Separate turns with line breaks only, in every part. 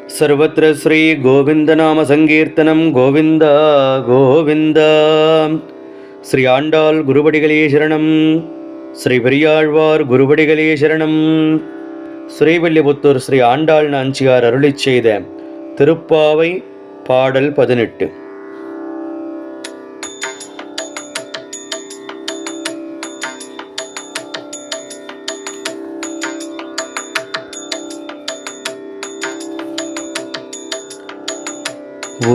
सर्वत्र श्री गोविंद नाम संकीर्तनम गोविंदा गोविंदा श्री आंडाल गुरुवडिगले शरणम श्री பெரியாழ்வார் குருவடிகளே சரணம் ஸ்ரீவில்லிபுத்தூர் ஸ்ரீ ஆண்டாள் நாச்சியார் அருளிச் செய்த திருப்பாவை பாடல் 18.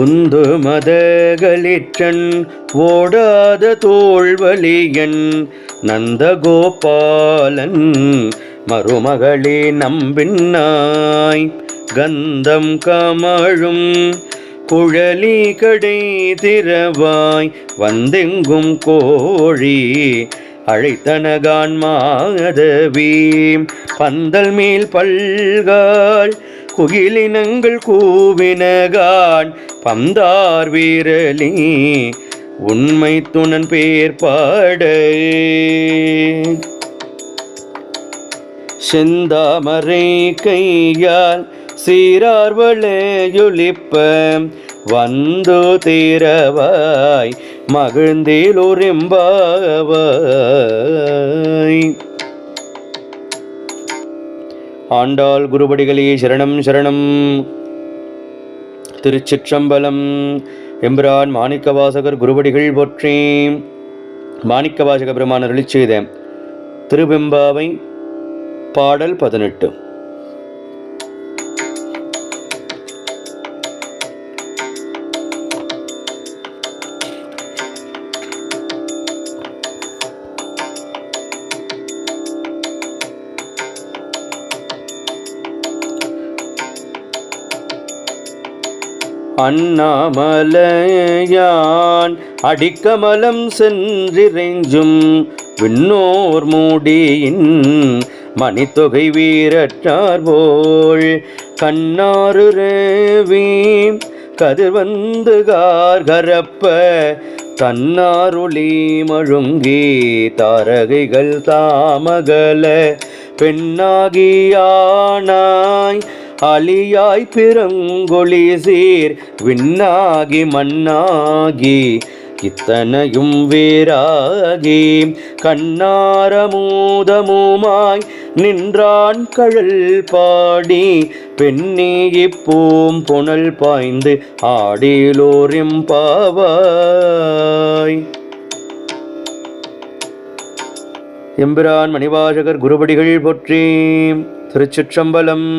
உந்து மதகளிற்றன் ஓடாத தோள்வலியன் நந்தகோபாலன் மருமகளே நம்பின்னாய் கந்தம் கமழும் குழலி கடை திறவாய் வந்தெங்கும் கோழி அழைத்தனகான் மாதவி பந்தல் மேல் பல்கால் குகிலினங்கள் கூவினகான் பந்தார் வீரலி உண்மை துணன் பேர் பாட செந்தாமரை கையால் சீரார்வளையொலிப்ப வந்து தீரவாய் மகிழ்ந்தேலோரெம்பாவாய். ஆண்டாள் குருவடிகளே சரணம் சரணம். திருச்சிற்றம்பலம். எம்பிரான் மாணிக்கவாசகர் குருவடிகள் போற்றி. மாணிக்கவாசக பெருமான் அருளிச் செய்த திருவெம்பாவை பாடல் 18. அண்ணாமலையான் அடிக்கமலம் சென்றிறைஞ்சும் விண்ணோர் மூடியின் மணித்தொகை வீரற்றார் போல் கண்ணாறு ரேவி கதிர்வந்து கார்கரப்ப தன்னாருளி மழுங்கி தாரகைகள் தாமகல பெண்ணாகியானாய் அலியாய் பிறங்கொழி சீர் விண்ணாகி மண்ணாகி இத்தனையும் வேறாகி கண்ணாரமூதமுமாய் நின்றான் கழல் பாடி பெண்ணி பூம் புனல் பாய்ந்து ஆடிலோரிம் பாவாய். எம்பிரான் மணிவாசகர் குருவடிகள் போற்றி. திருச்சிற்றம்பலம்.